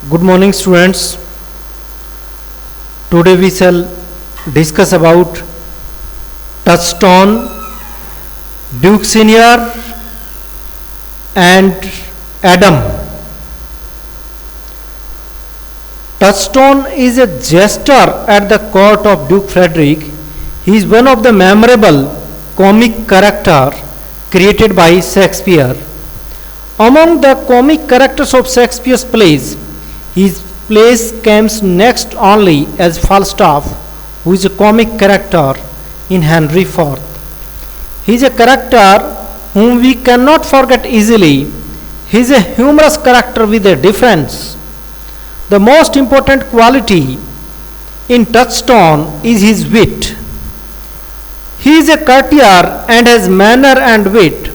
Good morning, students. Today we shall discuss about Touchstone, Duke Senior and Adam. Touchstone is a jester at the court of Duke Frederick. He is one of the memorable comic characters created by Shakespeare. Among the comic characters of Shakespeare's plays, his place comes next only as Falstaff, who is a comic character in Henry IV. He is a character whom we cannot forget easily. He is a humorous character with a difference. The most important quality in Touchstone is his wit. He is a courtier and has manner and wit.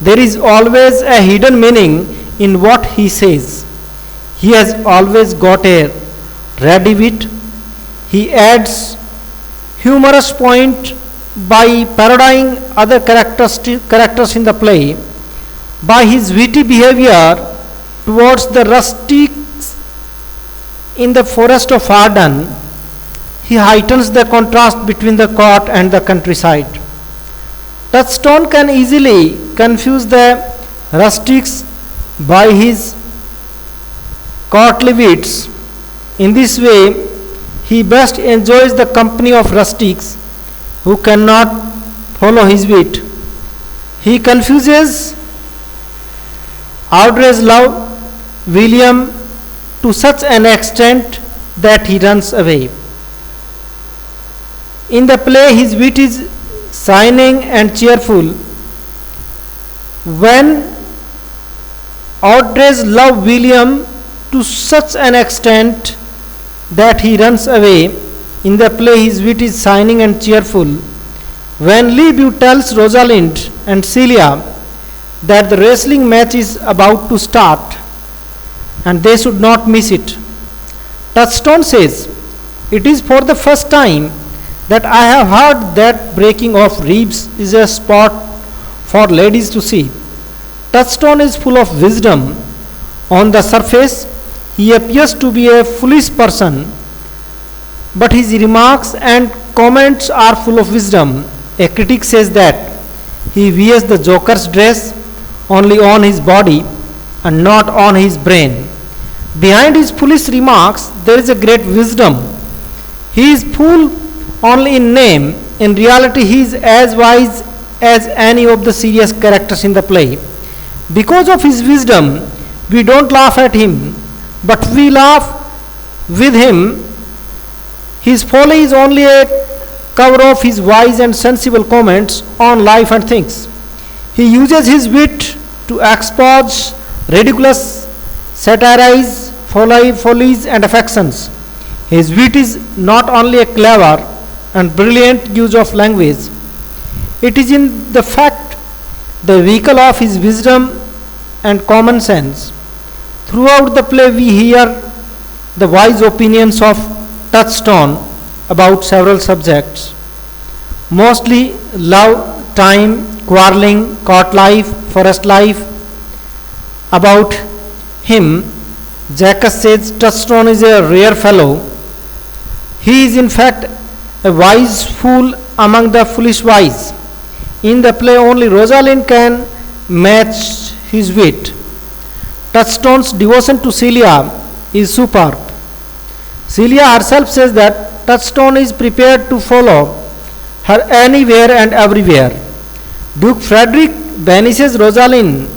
There is always a hidden meaning in what he says. He has always got a ready wit. He adds humorous point by parodying other characters in the play. By his witty behavior towards the rustics in the forest of Arden, he heightens the contrast between the court and the countryside. Touchstone can easily confuse the rustics by his courtly wits. In this way, he best enjoys the company of rustics who cannot follow his wit. He confuses Audrey's love William to such an extent that he runs away. In the play, his wit is shining and cheerful. When Audrey's love William to such an extent that he runs away, in the play his wit is shining and cheerful. When Lebeau tells Rosalind and Celia that the wrestling match is about to start and they should not miss it, Touchstone says, "It is for the first time that I have heard that breaking of ribs is a sport for ladies to see." Touchstone is full of wisdom. On the surface, he appears to be a foolish person, but his remarks and comments are full of wisdom. A critic says that he wears the joker's dress only on his body and not on his brain. Behind his foolish remarks, there is a great wisdom. He is fool only in name. In reality, he is as wise as any of the serious characters in the play. Because of his wisdom, we don't laugh at him, but we laugh with him. His folly is only a cover of his wise and sensible comments on life and things. He uses his wit to expose, ridiculous, satirize follies and affections. His wit is not only a clever and brilliant use of language, it is in the fact the vehicle of his wisdom and common sense. Throughout the play we hear the wise opinions of Touchstone about several subjects, mostly love, time, quarreling, court life, forest life. About him, Jacques says Touchstone is a rare fellow. He is in fact a wise fool among the foolish wise. In the play only Rosalind can match his wit. Touchstone's devotion to Celia is superb. Celia herself says that Touchstone is prepared to follow her anywhere and everywhere. Duke Frederick banishes Rosalind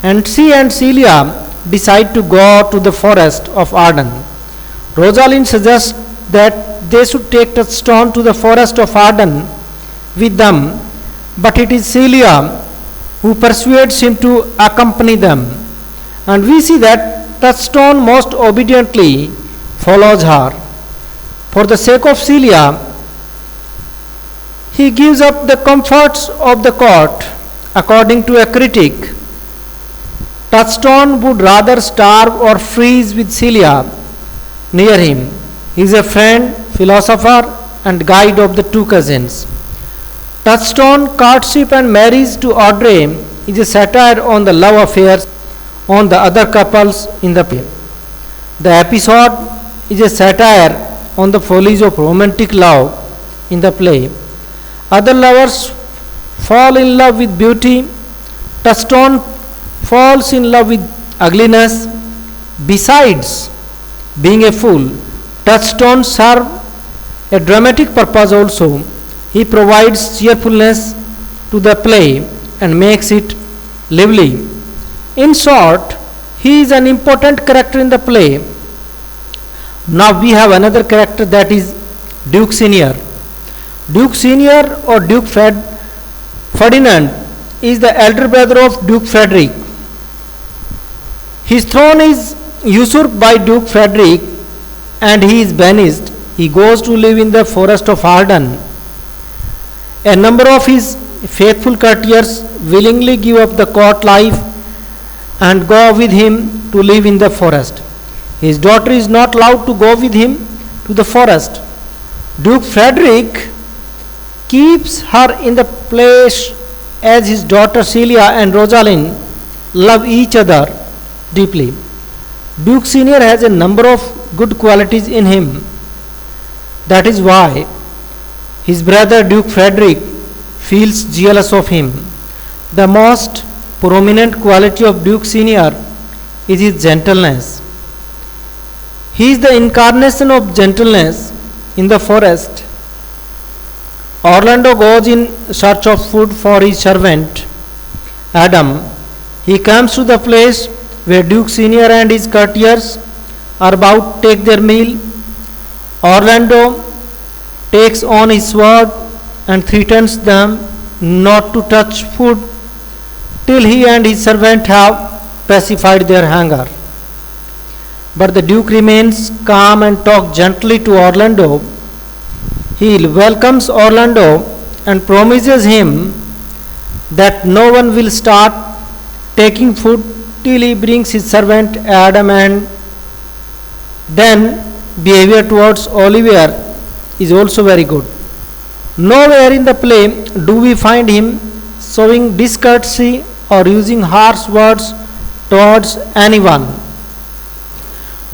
and she and Celia decide to go to the forest of Arden. Rosalind suggests that they should take Touchstone to the forest of Arden with them, but it is Celia who persuades him to accompany them. And we see that Touchstone most obediently follows her. For the sake of Celia, he gives up the comforts of the court. According to a critic, Touchstone would rather starve or freeze with Celia near him. He is a friend, philosopher, and guide of the two cousins. Touchstone courtship and marriage to Audrey is a satire on the love affairs on the other couples in the play. The episode is a satire on the follies of romantic love in the play. Other lovers fall in love with beauty. Touchstone falls in love with ugliness. Besides being a fool, Touchstone serves a dramatic purpose also. He provides cheerfulness to the play and makes it lively. In short, he is an important character in the play. Now we have another character, that is Duke Senior. Duke Senior or Duke Ferdinand is the elder brother of Duke Frederick. His throne is usurped by Duke Frederick and he is banished. He goes to live in the forest of Arden. A number of his faithful courtiers willingly give up the court life and go with him to live in the forest. His daughter is not allowed to go with him to the forest. Duke Frederick keeps her in the place as his daughter Celia and Rosalind love each other deeply. Duke Senior has a number of good qualities in him. That is why his brother Duke Frederick feels jealous of him. The most prominent quality of Duke Senior is his gentleness. He is the incarnation of gentleness in the forest. Orlando goes in search of food for his servant Adam. He comes to the place where Duke Senior and his courtiers are about to take their meal. Orlando takes on his sword and threatens them not to touch food till he and his servant have pacified their hunger. But the Duke remains calm and talks gently to Orlando. He welcomes Orlando and promises him that no one will start taking food till he brings his servant Adam, and then behavior towards Oliver is also very good. Nowhere in the play do we find him showing discourtesy or using harsh words towards anyone.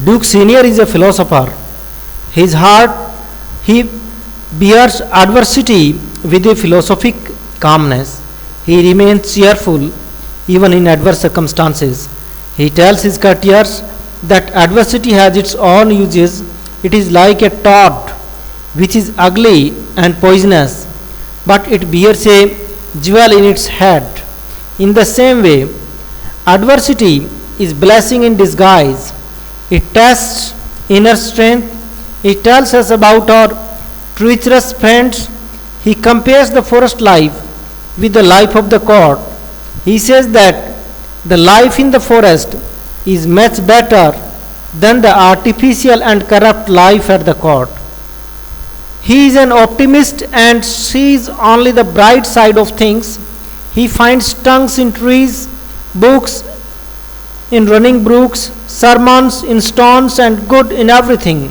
Duke Senior is a philosopher. His heart, he bears adversity with a philosophic calmness. He remains cheerful even in adverse circumstances. He tells his courtiers that adversity has its own uses. It is like a toad which is ugly and poisonous, but it bears a jewel in its head. In the same way, adversity is blessing in disguise. It tests inner strength. It tells us about our treacherous friends. He compares the forest life with the life of the court. He says that the life in the forest is much better than the artificial and corrupt life at the court. He is an optimist and sees only the bright side of things. He finds tongues in trees, books in running brooks, sermons in stones, and good in everything.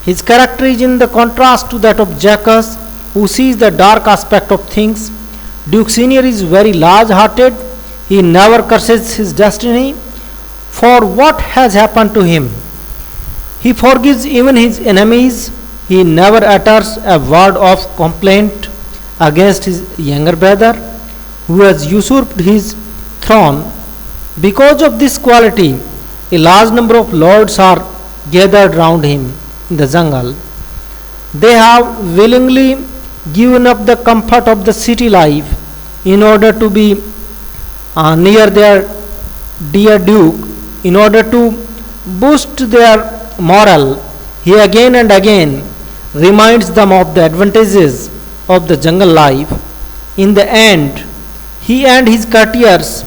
His character is in the contrast to that of Jacques, who sees the dark aspect of things. Duke Senior is very large-hearted. He never curses his destiny for what has happened to him. He forgives even his enemies. He never utters a word of complaint against his younger brother, who has usurped his throne. Because of this quality, a large number of lords are gathered round him in the jungle. They have willingly given up the comfort of the city life in order to be near their dear Duke, in order to boost their morale. He again and again reminds them of the advantages of the jungle life. In the end, he and his courtiers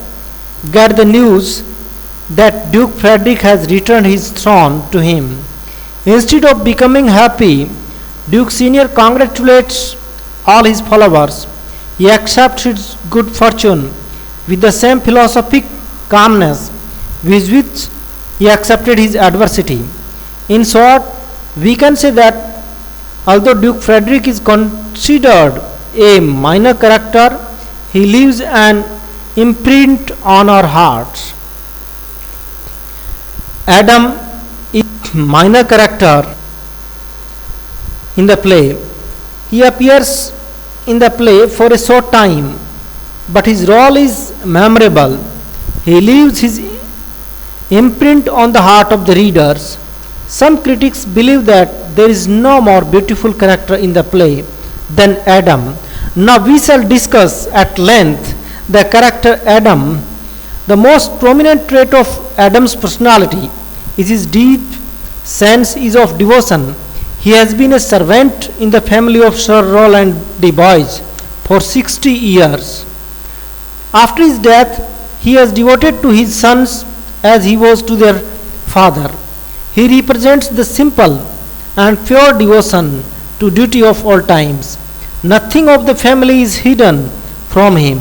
get the news that Duke Frederick has returned his throne to him. Instead of becoming happy, Duke Senior congratulates all his followers. He accepts his good fortune with the same philosophic calmness with which he accepted his adversity. In short, we can say that although Duke Frederick is considered a minor character, he leaves an imprint on our hearts. Adam is minor character in the play. He appears in the play for a short time, but his role is memorable. He leaves his imprint on the heart of the readers. Some critics believe that there is no more beautiful character in the play than Adam. Now we shall discuss at length the character Adam. The most prominent trait of Adam's personality is his deep sense of devotion. He has been a servant in the family of Sir Roland de Boys for 60 years. After his death, he was devoted to his sons as he was to their father. He represents the simple and pure devotion to duty of all times. Nothing of the family is hidden from him.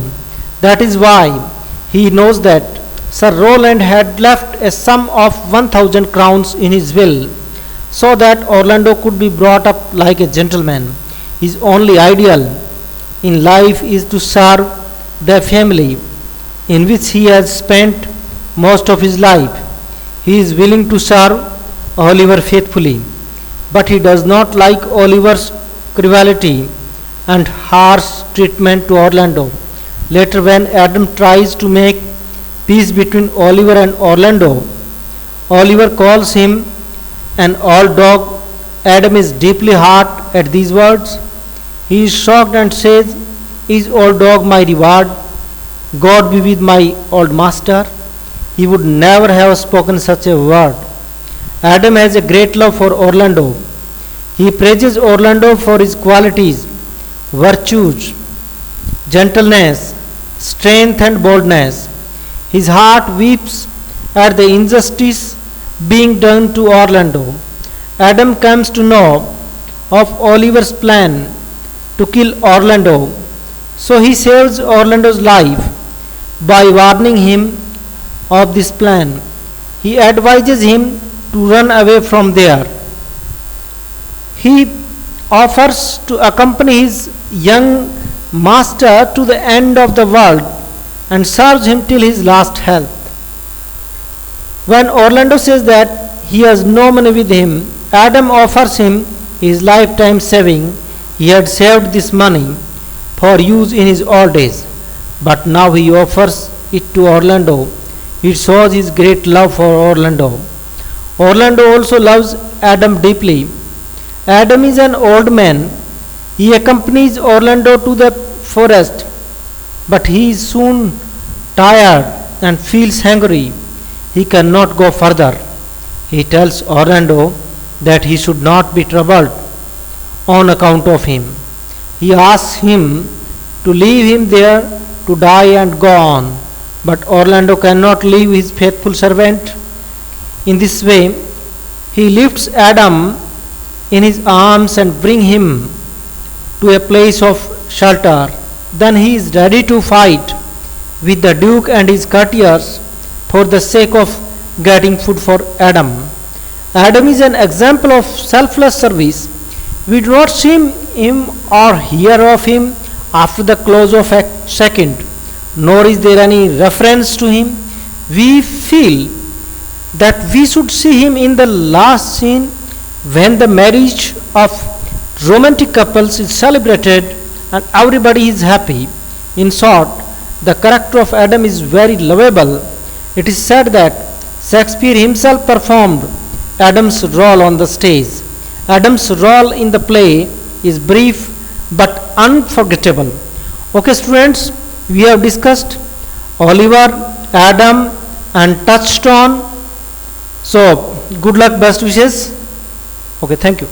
That is why he knows that Sir Roland had left a sum of 1,000 crowns in his will, so that Orlando could be brought up like a gentleman. His only ideal in life is to serve the family in which he has spent most of his life. He is willing to serve Oliver faithfully, but he does not like Oliver's cruelty and harsh treatment to Orlando. Later, when Adam tries to make peace between Oliver and Orlando, Oliver calls him an old dog. Adam is deeply hurt at these words. He is shocked and says, "Is old dog my reward? God be with my old master." He would never have spoken such a word. Adam has a great love for Orlando. He praises Orlando for his qualities, virtues, gentleness, strength and boldness. His heart weeps at the injustice being done to Orlando. Adam comes to know of Oliver's plan to kill Orlando, so he saves Orlando's life by warning him of this plan. He advises him to run away from there. He offers to accompany his young master to the end of the world and serves him till his last health. When Orlando says that he has no money with him, Adam offers him his lifetime saving. He had saved this money for use in his old days, but now he offers it to Orlando. It shows his great love for Orlando. Orlando also loves Adam deeply. Adam is an old man. He accompanies Orlando to the forest, but he is soon tired and feels hungry. He cannot go further. He tells Orlando that he should not be troubled on account of him. He asks him to leave him there to die and go on, but Orlando cannot leave his faithful servant. In this way, he lifts Adam in his arms and brings him to a place of shelter. Then he is ready to fight with the Duke and his courtiers for the sake of getting food for Adam. Adam is an example of selfless service. We do not see him or hear of him after the close of Act 2, nor is there any reference to him. We feel that we should see him in the last scene when the marriage of romantic couples is celebrated and everybody is happy. In short, the character of Adam is very lovable. It is said that Shakespeare himself performed Adam's role on the stage. Adam's role in the play is brief but unforgettable. Okay, students, we have discussed Oliver, Adam, and touched on. So, good luck, best wishes. Okay, thank you.